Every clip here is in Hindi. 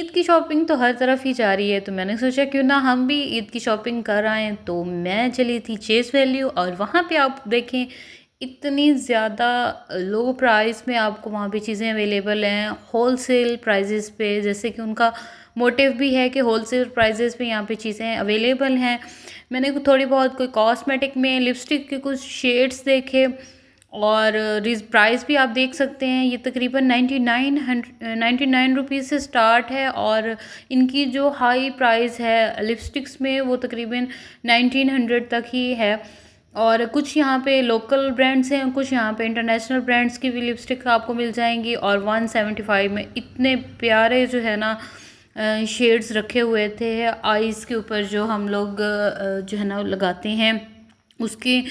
ईद की शॉपिंग तो हर तरफ ही जा रही है, तो मैंने सोचा क्यों ना हम भी ईद की शॉपिंग कर आएँ। तो मैं चली थी चेस वैल्यू और वहाँ पे आप देखें इतनी ज़्यादा लो प्राइस में आपको वहाँ पे चीज़ें अवेलेबल हैं होलसेल प्राइजेज़ पे। जैसे कि उनका मोटिव भी है कि होलसेल प्राइजेज़ पे यहाँ पे चीज़ें अवेलेबल हैं। मैंने थोड़ी बहुत कोई कॉस्मेटिक में लिपस्टिक के कुछ शेड्स देखे और रिज प्राइस भी आप देख सकते हैं। ये तकरीबन 99 रुपीज़ से स्टार्ट है और इनकी जो हाई प्राइस है लिपस्टिक्स में वो तकरीबन 1900 तक ही है। और कुछ यहाँ पे लोकल ब्रांड्स हैं, कुछ यहाँ पे इंटरनेशनल ब्रांड्स की भी लिपस्टिक आपको मिल जाएंगी। और 175 में इतने प्यारे जो है ना शेड्स रखे हुए थे आईज़ के ऊपर, जो हम लोग जो है ना लगाते हैं उसके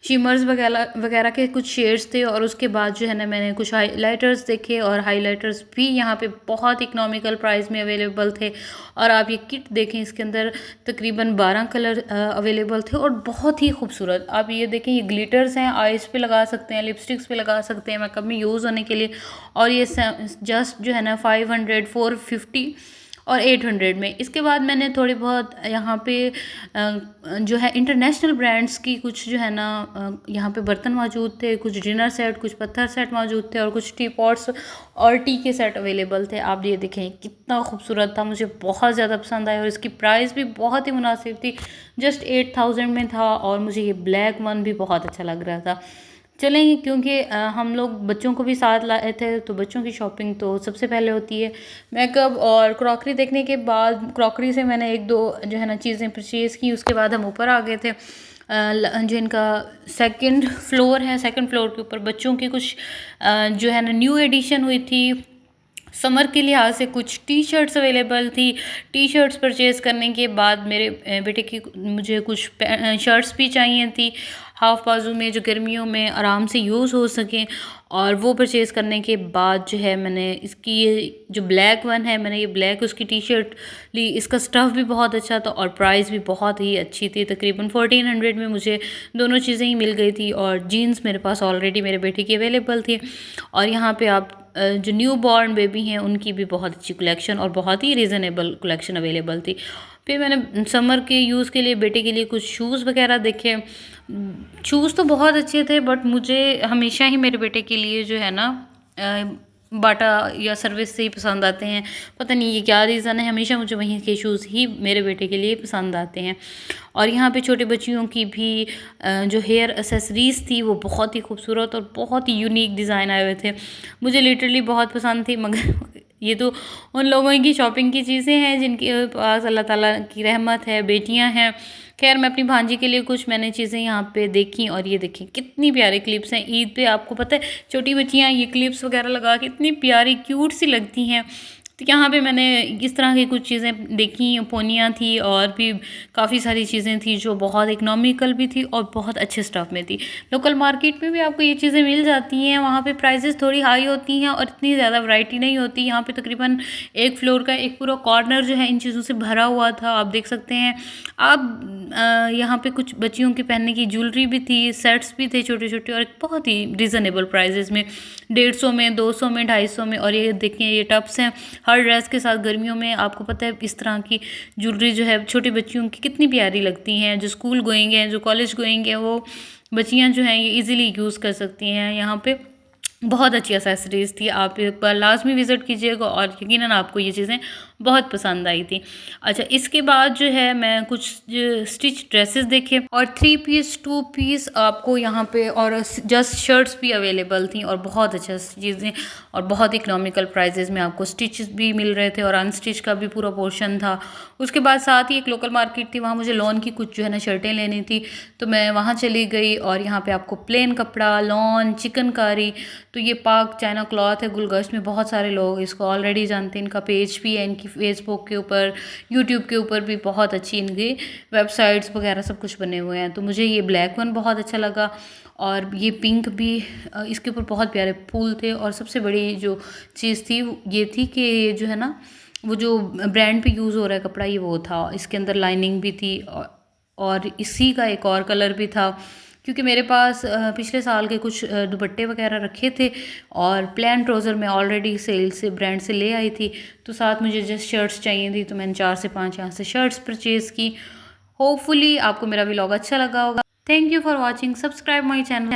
शिमर्स वगैरह वगैरह के कुछ शेड्स थे। और उसके बाद जो है ना मैंने कुछ हाइलाइटर्स देखे और हाइलाइटर्स भी यहाँ पे बहुत इकोनॉमिकल प्राइस में अवेलेबल थे। और आप ये किट देखें, इसके अंदर तकरीबन 12 कलर अवेलेबल थे और बहुत ही खूबसूरत। आप ये देखें, ये ग्लिटर्स हैं, आइज़ पे लगा सकते हैं, लिपस्टिक्स पे लगा सकते हैं मेकअप में यूज़ होने के लिए। और ये जस्ट जो है ना 500, 450 और 800 में। इसके बाद मैंने थोड़ी बहुत यहाँ पे जो है इंटरनेशनल ब्रांड्स की कुछ जो है ना यहाँ पे बर्तन मौजूद थे, कुछ डिनर सेट, कुछ पत्थर सेट मौजूद थे और कुछ टी पॉट्स और टी के सेट अवेलेबल थे। आप ये देखें कितना खूबसूरत था, मुझे बहुत ज़्यादा पसंद आया और इसकी प्राइस भी बहुत ही मुनासिब थी, जस्ट 8000 में था। और मुझे ये ब्लैक वन भी बहुत अच्छा लग रहा था। चलेंगे क्योंकि हम लोग बच्चों को भी साथ लाए थे, तो बच्चों की शॉपिंग तो सबसे पहले होती है। मेकअप और क्रॉकरी देखने के बाद क्रॉकरी से मैंने एक दो जो है ना चीज़ें परचेज़ की। उसके बाद हम ऊपर आ गए थे जो इनका सेकंड फ्लोर है, सेकंड फ्लोर के ऊपर बच्चों की कुछ जो है ना न्यू एडिशन हुई थी समर के लिहाज से। कुछ टी शर्ट्स अवेलेबल थी। टी शर्ट्स परचेज़ करने के बाद मेरे बेटे की मुझे कुछ शर्ट्स भी चाहिए थी हाफ बाजू में, जो गर्मियों में आराम से यूज़ हो सकें। और वो परचेज़ करने के बाद जो है मैंने इसकी ये जो ब्लैक वन है, मैंने ये ब्लैक उसकी टी शर्ट ली। इसका स्टफ़ भी बहुत अच्छा था और प्राइस भी बहुत ही अच्छी थी। तकरीबन 1400 में मुझे दोनों चीज़ें ही मिल गई थी। और जीन्स मेरे पास ऑलरेडी मेरे बेटे की अवेलेबल थी। और यहाँ पे आप जो न्यू बॉर्न बेबी हैं उनकी भी बहुत अच्छी कलेक्शन और बहुत ही रीज़नेबल कलेक्शन अवेलेबल थी। फिर मैंने समर के यूज़ के लिए बेटे के लिए कुछ शूज़ वगैरह देखे। शूज़ तो बहुत अच्छे थे, बट मुझे हमेशा ही मेरे बेटे के लिए जो है ना बाटा या सर्विस से ही पसंद आते हैं। पता नहीं ये क्या रीज़न है, हमेशा मुझे वहीं के शूज़ ही मेरे बेटे के लिए पसंद आते हैं। और यहाँ पे छोटे बच्चियों की भी जो हेयर एसेसरीज़ थी वो बहुत ही खूबसूरत और बहुत ही यूनिक डिज़ाइन आए हुए थे, मुझे लिटरली बहुत पसंद थी। मगर ये तो उन लोगों की शॉपिंग की चीज़ें हैं जिनके पास अल्लाह ताला की रहमत है, बेटियां हैं। खैर मैं अपनी भांजी के लिए कुछ मैंने चीज़ें यहाँ पे देखी और ये देखी कितनी प्यारी क्लिप्स हैं। ईद पे आपको पता है छोटी बच्चियाँ ये क्लिप्स वगैरह लगा के इतनी प्यारी क्यूट सी लगती हैं। तो यहाँ पे मैंने इस तरह की कुछ चीज़ें देखी, पोनियाँ थी और भी काफ़ी सारी चीज़ें थी जो बहुत इकोनॉमिकल भी थी और बहुत अच्छे स्टफ़ में थी। लोकल मार्केट में भी आपको ये चीज़ें मिल जाती हैं, वहाँ पे प्राइसेस थोड़ी हाई होती हैं और इतनी ज़्यादा वैरायटी नहीं होती। यहाँ पे तकरीबन एक फ्लोर का एक पूरा कॉर्नर जो है इन चीज़ों से भरा हुआ था, आप देख सकते हैं। आप यहाँ पे कुछ बच्चियों की पहनने की ज्वेलरी भी थी, सेट्स भी थे छोटे छोटे और बहुत ही रिजनेबल प्राइजेस में, 150 में, 200 में, 250 में। और ये देखिए ये टप्स हैं हर ड्रेस के साथ। गर्मियों में आपको पता है इस तरह की ज्वेलरी जो है छोटी बच्चियों की कितनी प्यारी लगती हैं। जो स्कूल गोइंग हैं, जो कॉलेज गोइंग हैं, वो बच्चियाँ जो हैं ये इजीली यूज़ कर सकती हैं। यहाँ पे बहुत अच्छी एक्सेसरीज़ थी, आप एक बार लाजमी विज़िट कीजिएगा और यकीनन आपको ये चीज़ें बहुत पसंद आई थी। अच्छा, इसके बाद जो है मैं कुछ स्टिच ड्रेसेस देखे और 3 पीस 2 पीस आपको यहाँ पे और जस्ट शर्ट्स भी अवेलेबल थी और बहुत अच्छा चीज़ें और बहुत इकोनॉमिकल प्राइजेज़ में आपको स्टिचेस भी मिल रहे थे और अनस्टिच का भी पूरा पोर्शन था। उसके बाद साथ ही एक लोकल मार्केट थी, वहाँ मुझे लॉन की कुछ जो है ना शर्टें लेनी थी, तो मैं वहाँ चली गई। और यहाँ पे आपको प्लेन कपड़ा, लॉन, चिकनकारी, तो ये पाक चाइना क्लॉथ है गुलगश्त में। बहुत सारे लोग इसको ऑलरेडी जानते हैं, इनका पेज भी है, इनकी फेसबुक के ऊपर, यूट्यूब के ऊपर भी बहुत अच्छी इनकी वेबसाइट्स वगैरह सब कुछ बने हुए हैं। तो मुझे ये ब्लैक वन बहुत अच्छा लगा और ये पिंक भी, इसके ऊपर बहुत प्यारे फूल थे। और सबसे बड़ी जो चीज़ थी ये थी कि ये जो है ना वो जो ब्रांड पे यूज़ हो रहा है कपड़ा ये वो था, इसके अंदर लाइनिंग भी थी और इसी का एक और कलर भी था, क्योंकि मेरे पास पिछले साल के कुछ दुपट्टे वगैरह रखे थे और प्लेन ट्राउज़र मैं ऑलरेडी सेल से ब्रांड से ले आई थी, तो साथ मुझे जस्ट शर्ट्स चाहिए थी, तो मैंने 4 से 5 यहाँ से शर्ट्स परचेज़ की। होपफुली आपको मेरा व्लॉग अच्छा लगा होगा। Thank you for watching, subscribe my channel.